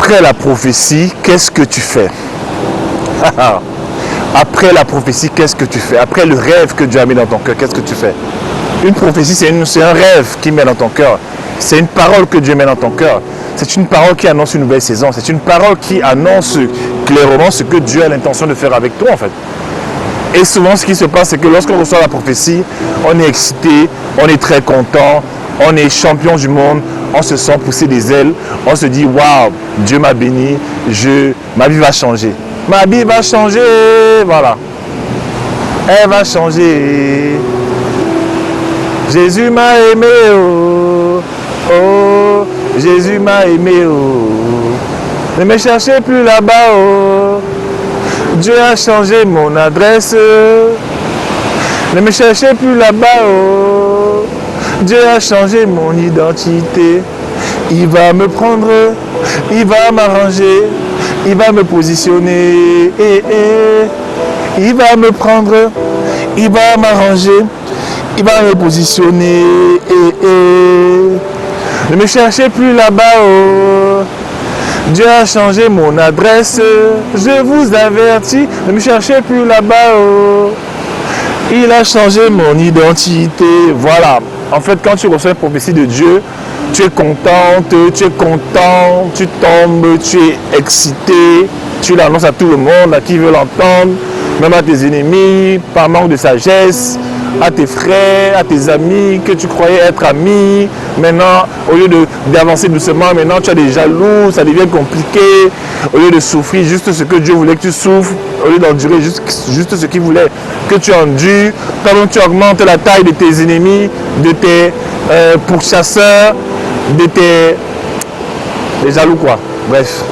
après la prophétie, qu'est-ce que tu fais? Après la prophétie, qu'est-ce que tu fais? Après le rêve que Dieu a mis dans ton cœur, qu'est-ce que tu fais? Une prophétie, c'est un rêve qui met dans ton cœur. C'est une parole que Dieu met dans ton cœur. C'est une parole qui annonce une nouvelle saison. C'est une parole qui annonce clairement ce que Dieu a l'intention de faire avec toi, en fait. Et souvent, ce qui se passe, c'est que lorsqu'on reçoit la prophétie, on est excité, on est très content, on est champion du monde, on se sent pousser des ailes, on se dit, waouh, Dieu m'a béni, ma vie va changer. Ma vie va changer, voilà. Elle va changer. Jésus m'a aimé, oh, oh, Jésus m'a aimé, oh. Ne me cherchez plus là-bas, oh. Dieu a changé mon adresse. Ne me cherchez plus là-bas, oh. Dieu a changé mon identité. Il va me prendre, il va m'arranger, il va me positionner. Il va me prendre, il va m'arranger, il va me positionner. Ne me cherchez plus là-bas, oh. Dieu a changé mon adresse. Je vous avertis, ne me cherchez plus là-bas, oh. Il a changé mon identité. Voilà. En fait, quand tu reçois une prophétie de Dieu, tu es contente, tu es content, tu tombes, tu es excité, tu l'annonces à tout le monde, à qui veut l'entendre, même à tes ennemis, par manque de sagesse, à tes frères, à tes amis que tu croyais être amis. Maintenant, au lieu d'avancer doucement, maintenant tu as des jaloux, ça devient compliqué. Au lieu de souffrir juste ce que Dieu voulait que tu souffres, au lieu d'endurer juste ce qu'il voulait que tu endures, quand tu augmentes la taille de tes ennemis, de tes pourchasseurs, des jaloux quoi. Bref.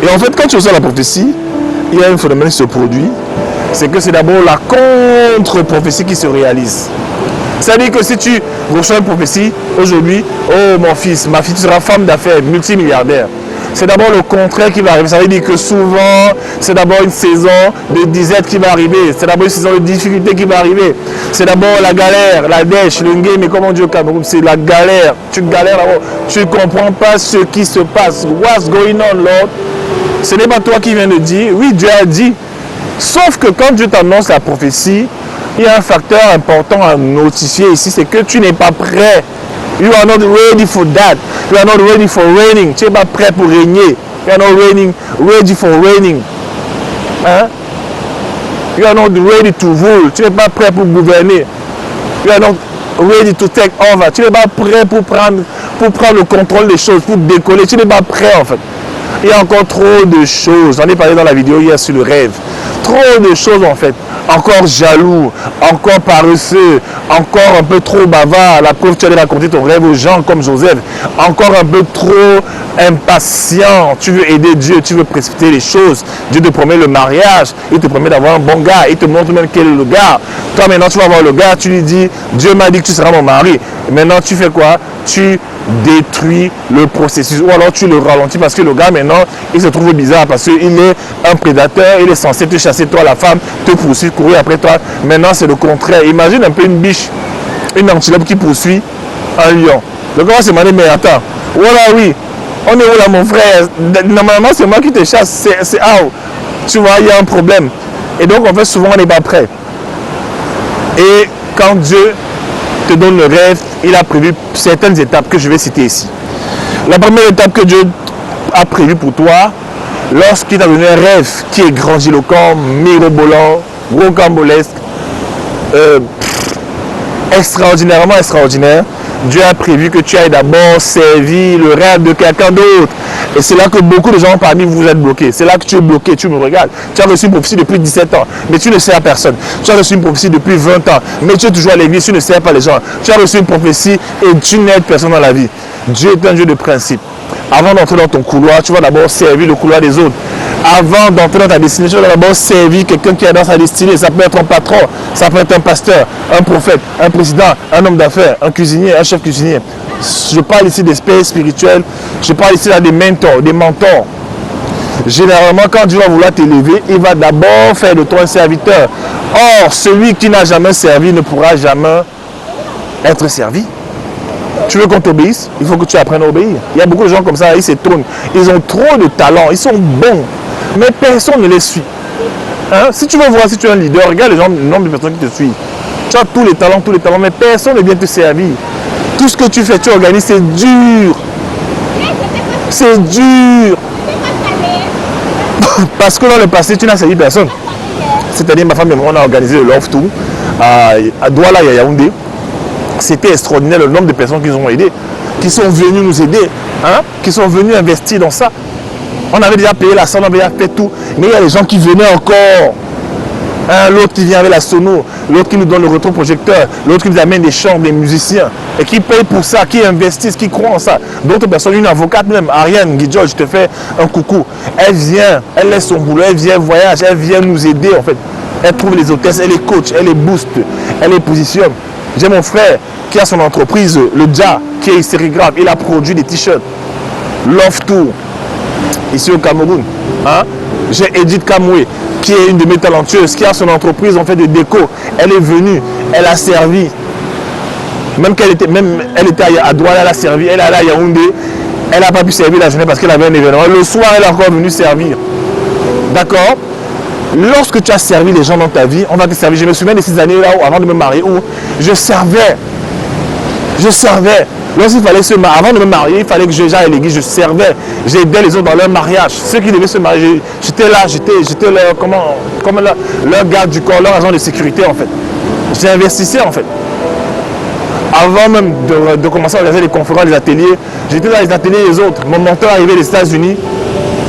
Et en fait, quand tu reçois la prophétie, il y a un phénomène qui se produit. C'est que c'est d'abord la contre-prophétie qui se réalise. C'est-à-dire que si tu reçois une prophétie aujourd'hui, oh mon fils, ma fille, tu seras femme d'affaires, multimilliardaire. C'est d'abord le contraire qui va arriver. Ça veut dire que souvent, c'est d'abord une saison de disette qui va arriver. C'est d'abord une saison de difficulté qui va arriver. C'est d'abord la galère, la dèche, le game, mais comment on dit au Cameroun, c'est la galère. Tu galères d'abord. Tu ne comprends pas ce qui se passe. What's going on, Lord? Ce n'est pas toi qui viens de dire. Oui, Dieu a dit. Sauf que quand Dieu t'annonce la prophétie, il y a un facteur important à notifier ici, c'est que tu n'es pas prêt. You are not ready for that. You are not ready for reigning. Tu n'es pas prêt pour régner. You are not ready for reigning. Hein? You are not ready to rule. Tu n'es pas prêt pour gouverner. You are not ready to take over. Tu n'es pas prêt pour prendre le contrôle des choses, pour décoller. Tu n'es pas prêt en fait. Il y a encore trop de choses. J'en ai parlé dans la vidéo hier sur le rêve. Trop de choses en fait. Encore jaloux, encore paresseux, encore un peu trop bavard. La preuve, tu allais raconter ton rêve aux gens comme Joseph. Encore un peu trop impatient. Tu veux aider Dieu, tu veux précipiter les choses. Dieu te promet le mariage. Il te promet d'avoir un bon gars. Il te montre même quel est le gars. Toi maintenant, tu vas voir le gars. Tu lui dis, Dieu m'a dit que tu seras mon mari. Et maintenant, tu fais quoi? Tu détruis le processus. Ou alors tu le ralentis parce que le gars maintenant, il se trouve bizarre parce qu'il est un prédateur. Il est censé te chasser, toi la femme, te poursuivre, courir après toi. Maintenant, c'est le contraire. Imagine un peu une biche, une antilope qui poursuit un lion. Le gars va se demander, mais attends, voilà, oui, on est où là mon frère? Normalement, c'est moi qui te chasse. C'est out. Tu vois, il y a un problème. Et donc, en fait, souvent, on n'est pas prêt. Et quand Dieu te donne le rêve, il a prévu certaines étapes que je vais citer ici. La première étape que Dieu a prévue pour toi, lorsqu'il t'a donné un rêve qui est grandiloquent, mirobolant, rocambolesque, extraordinairement extraordinaire, Dieu a prévu que tu ailles d'abord servir le rêve de quelqu'un d'autre. Et c'est là que beaucoup de gens parmi vous êtes bloqués. C'est là que tu es bloqué, tu me regardes. Tu as reçu une prophétie depuis 17 ans, mais tu ne sers à personne. Tu as reçu une prophétie depuis 20 ans, mais tu es toujours à l'église, tu ne sers pas les gens. Tu as reçu une prophétie et tu n'aides personne dans la vie. Dieu est un Dieu de principe. Avant d'entrer dans ton couloir, tu vas d'abord servir le couloir des autres. Avant d'entrer dans ta destinée, tu vas d'abord servir quelqu'un qui est dans sa destinée. Ça peut être un patron, ça peut être un pasteur, un prophète, un président, un homme d'affaires, un cuisinier, un chef cuisinier. Je parle ici d'experts spirituels, je parle ici des mentors, des mentors. Généralement, quand Dieu va vouloir t'élever, il va d'abord faire de toi un serviteur. Or, celui qui n'a jamais servi ne pourra jamais être servi. Tu veux qu'on t'obéisse, il faut que tu apprennes à obéir. Il y a beaucoup de gens comme ça, ils s'étonnent. Ils ont trop de talent, ils sont bons, mais personne ne les suit. Hein? Si tu veux voir si tu es un leader, regarde le nombre de personnes qui te suivent. Tu as tous les talents, mais personne ne vient te servir. Tout ce que tu fais, tu organises, c'est dur. C'est dur. Parce que dans le passé, tu n'as servi personne. C'est-à-dire, ma femme et moi, on a organisé le Love Tour à Douala et à Yaoundé. C'était extraordinaire le nombre de personnes qui nous ont aidés, qui sont venus nous aider, hein, qui sont venus investir dans ça. On avait déjà payé la salle, on avait déjà fait tout, mais il y a des gens qui venaient encore. Hein, l'autre qui vient avec la sono, l'autre qui nous donne le rétroprojecteur, l'autre qui nous amène des chants, des musiciens, et qui paye pour ça, qui investissent, qui croient en ça. D'autres personnes, une avocate même, Ariane Guidjo, je te fais un coucou. Elle vient, elle laisse son boulot, elle vient voyage, elle vient nous aider en fait. Elle trouve les hôtesses, elle les coach, elle les booste, elle les positionne. J'ai mon frère qui a son entreprise, le Dja, qui est sérigraphe, il a produit des t-shirts. Love Tour, ici au Cameroun. Hein? J'ai Edith Kamwe, qui est une de mes talentueuses, qui a son entreprise en fait de déco. Elle est venue, elle a servi. Même elle était à Douala, elle a servi. Elle est allée à Yaoundé, elle n'a pas pu servir la journée parce qu'elle avait un événement. Le soir, elle est encore venue servir. D'accord? Lorsque tu as servi les gens dans ta vie, on va te servir. Je me souviens de ces années-là avant de me marier où je servais. Je servais. Lorsqu'il fallait se marier, avant de me marier, il fallait que j'aille à l'église, je servais, j'aidais les autres dans leur mariage. Ceux qui devaient se marier, j'étais là, j'étais leur garde du corps, leur agent de sécurité en fait. J'investissais en fait. Avant même de commencer à organiser les conférences, les ateliers, j'étais dans les ateliers des autres. Mon mentor arrivait des États-Unis,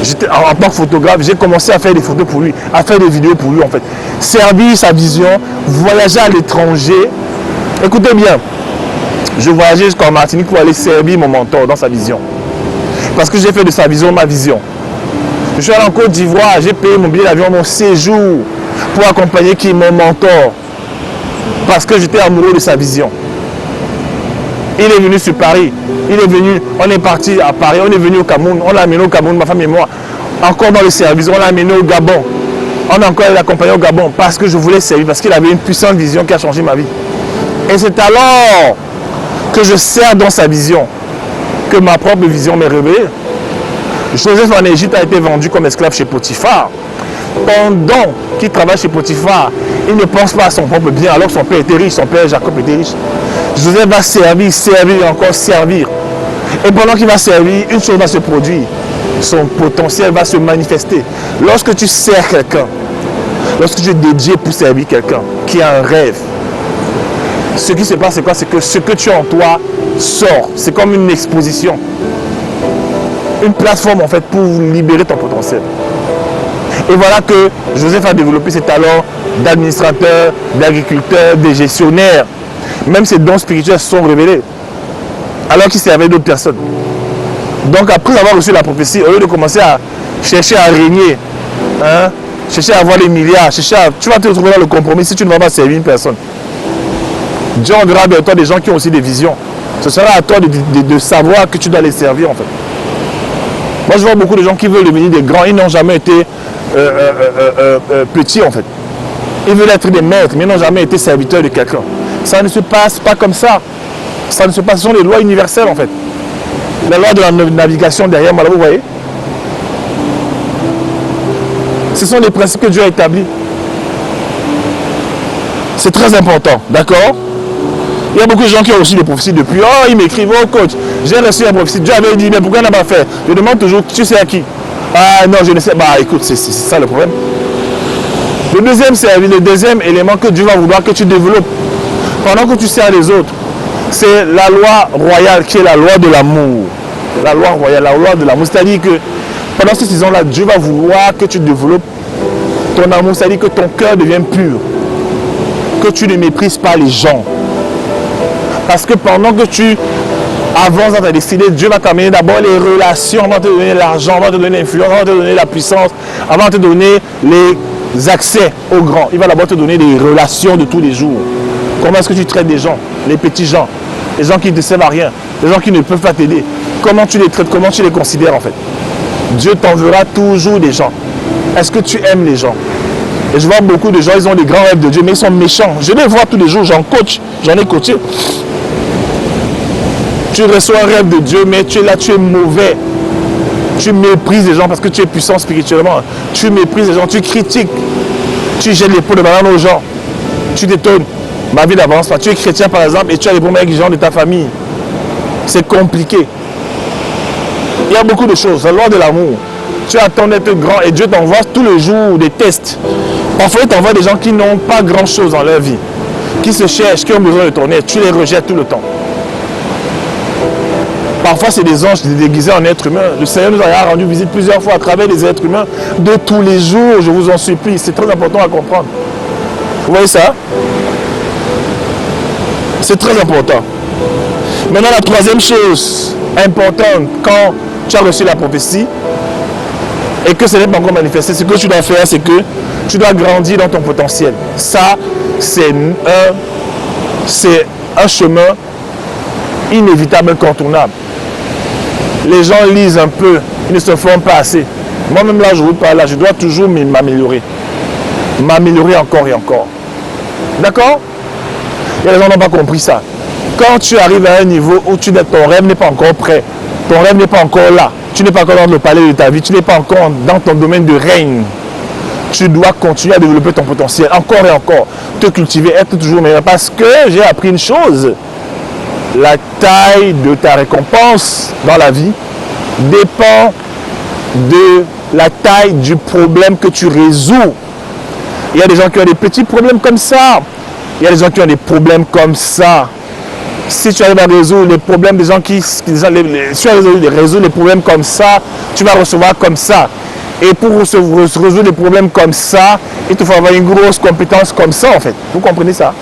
j'étais en tant que photographe, j'ai commencé à faire des photos pour lui, à faire des vidéos pour lui en fait. Servir sa vision, voyager à l'étranger. Écoutez bien. Je voyageais jusqu'en Martinique pour aller servir mon mentor dans sa vision. Parce que j'ai fait de sa vision ma vision. Je suis allé en Côte d'Ivoire, j'ai payé mon billet d'avion, mon séjour pour accompagner qui mon mentor. Parce que j'étais amoureux de sa vision. Il est venu sur Paris. Il est venu, on est parti à Paris, on est venu au Cameroun, on l'a amené au Cameroun, ma femme et moi. Encore dans le service, on l'a amené au Gabon. On a encore accompagné au Gabon parce que je voulais servir, parce qu'il avait une puissante vision qui a changé ma vie. Et c'est alors que je sers dans sa vision, que ma propre vision m'est révélée. Joseph en Égypte a été vendu comme esclave chez Potiphar. Pendant qu'il travaille chez Potiphar, il ne pense pas à son propre bien, alors que son père était riche, son père Jacob était riche. Joseph va servir, servir et encore servir. Et pendant qu'il va servir, une chose va se produire. Son potentiel va se manifester. Lorsque tu sers quelqu'un, lorsque tu es dédié pour servir quelqu'un qui a un rêve, ce qui se passe, c'est quoi? C'est que ce que tu as en toi sort. C'est comme une exposition. Une plateforme, en fait, pour libérer ton potentiel. Et voilà que Joseph a développé ses talents d'administrateur, d'agriculteur, de gestionnaire. Même ses dons spirituels se sont révélés. Alors qu'il servait d'autres personnes. Donc, après avoir reçu la prophétie, au lieu de commencer à chercher à régner, hein, chercher à avoir les milliards, tu vas te retrouver dans le compromis si tu ne vas pas servir une personne. Dieu enverra vers toi des gens qui ont aussi des visions. Ce sera à toi de savoir que tu dois les servir en fait. Moi je vois beaucoup de gens qui veulent devenir des grands, ils n'ont jamais été petits en fait. Ils veulent être des maîtres, mais ils n'ont jamais été serviteurs de quelqu'un. Ça ne se passe pas comme ça. Ça ne se passe, ce sont les lois universelles en fait. La loi de la navigation derrière moi, là, vous voyez. Ce sont les principes que Dieu a établis. C'est très important, d'accord? Il y a beaucoup de gens qui ont reçu des prophéties depuis. Oh, ils m'écrivent, oh coach, j'ai reçu la prophétie. Dieu avait dit, mais pourquoi il n'a pas fait? Je demande toujours, tu sais à qui? Ah non, je ne sais pas. Bah écoute, c'est ça le problème. Le deuxième élément que Dieu va vouloir que tu développes pendant que tu sers les autres, c'est la loi royale qui est la loi de l'amour. La loi royale, la loi de l'amour. C'est-à-dire que pendant ces saisons-là, Dieu va vouloir que tu développes ton amour. C'est-à-dire que ton cœur devienne pur. Que tu ne méprises pas les gens. Parce que pendant que tu avances dans ta destinée, Dieu va t'amener d'abord les relations, avant de te donner l'argent, avant de te donner l'influence, avant de te donner la puissance, avant de te donner les accès aux grands. Il va d'abord te donner des relations de tous les jours. Comment est-ce que tu traites des gens, les petits gens, les gens qui ne te servent à rien, les gens qui ne peuvent pas t'aider. Comment tu les traites, comment tu les considères en fait. Dieu t'enverra toujours des gens. Est-ce que tu aimes les gens? Et je vois beaucoup de gens, ils ont des grands rêves de Dieu, mais ils sont méchants. Je les vois tous les jours, j'en coach, j'en ai coaché. Tu reçois un rêve de Dieu, mais tu es là, tu es mauvais. Tu méprises les gens parce que tu es puissant spirituellement. Tu méprises les gens, tu critiques. Tu jettes les pots de banane aux gens. Tu t'étonnes. Ma vie n'avance pas. Tu es chrétien par exemple et tu as des problèmes avec les gens de ta famille. C'est compliqué. Il y a beaucoup de choses. La loi de l'amour. Tu attends d'être grand et Dieu t'envoie tous les jours des tests. Parfois, il t'envoie des gens qui n'ont pas grand-chose dans leur vie, qui se cherchent, qui ont besoin de ton aide. Tu les rejettes tout le temps. Parfois, c'est des anges déguisés en êtres humains. Le Seigneur nous a rendu visite plusieurs fois à travers les êtres humains de tous les jours. Je vous en supplie. C'est très important à comprendre. Vous voyez ça? C'est très important. Maintenant, la troisième chose importante quand tu as reçu la prophétie et que ce n'est pas encore manifesté, ce que tu dois faire, c'est que tu dois grandir dans ton potentiel. Ça, c'est un chemin inévitable, incontournable. Les gens lisent un peu, ils ne se forment pas assez. Moi-même là, je vous parle là, je dois toujours m'améliorer. M'améliorer encore et encore. D'accord? Et les gens n'ont pas compris ça. Quand tu arrives à un niveau où ton rêve n'est pas encore prêt, ton rêve n'est pas encore là, tu n'es pas encore dans le palais de ta vie, tu n'es pas encore dans ton domaine de règne, tu dois continuer à développer ton potentiel, encore et encore, te cultiver, être toujours meilleur. Parce que j'ai appris une chose, la taille de ta récompense dans la vie dépend de la taille du problème que tu résous. Il y a des gens qui ont des petits problèmes comme ça. Il y a des gens qui ont des problèmes comme ça. Si tu arrives à résoudre les problèmes des gens si tu arrives à résoudre les problèmes comme ça, tu vas recevoir comme ça. Et pour résoudre les problèmes comme ça, il te faut avoir une grosse compétence comme ça en fait. Vous comprenez ça?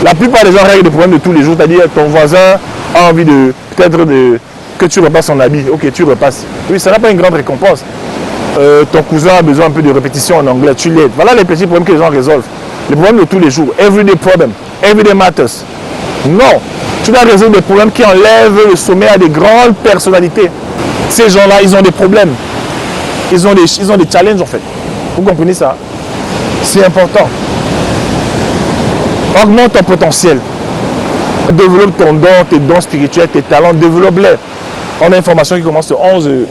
La plupart des gens règlent des problèmes de tous les jours, c'est-à-dire ton voisin a envie de peut-être que tu repasses son habit. Ok, tu repasses. Oui, ça n'a pas une grande récompense. Ton cousin a besoin un peu de répétition en anglais, tu l'aides. Voilà les petits problèmes que les gens résolvent. Les problèmes de tous les jours. Everyday problem. Everyday matters. Non. Tu dois résoudre des problèmes qui enlèvent le sommet à des grandes personnalités. Ces gens-là, ils ont des problèmes. Ils ont des challenges en fait. Vous comprenez ça? C'est important. Augmente ton potentiel. Développe ton don, tes dons spirituels, tes talents, développe-les. On a une formation qui commence le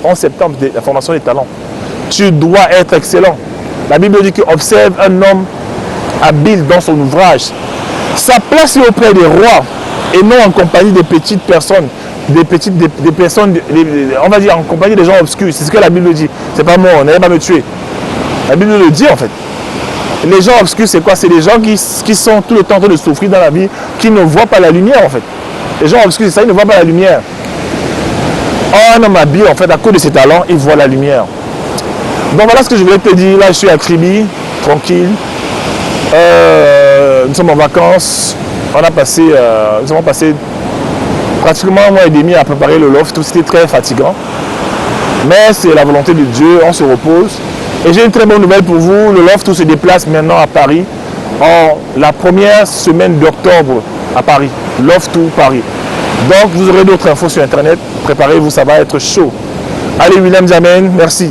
11 septembre, la formation des talents. Tu dois être excellent. La Bible dit qu'observe un homme habile dans son ouvrage. Sa place est auprès des rois et non en compagnie des petites personnes, des personnes, on va dire en compagnie des gens obscurs. C'est ce que la Bible dit. C'est pas moi, on n'allait pas me tuer. La Bible le dit en fait. Les gens obscurs, c'est quoi? C'est des gens qui sont tout le temps en train de souffrir dans la vie, qui ne voient pas la lumière en fait. Les gens obscurs, c'est ça, ils ne voient pas la lumière. Oh, un homme habile, en fait, à cause de ses talents, il voit la lumière. Donc voilà ce que je voulais te dire. Là, je suis à Kribi, tranquille. Nous sommes en vacances. Nous avons passé pratiquement un mois et demi à préparer le loft. Tout c'était très fatigant. Mais c'est la volonté de Dieu, on se repose. Et j'ai une très bonne nouvelle pour vous. Le loft tout se déplace maintenant à Paris en la première semaine d'octobre à Paris. Loft tout Paris. Donc vous aurez d'autres infos sur internet. Préparez-vous, ça va être chaud. Allez William Jamen, merci.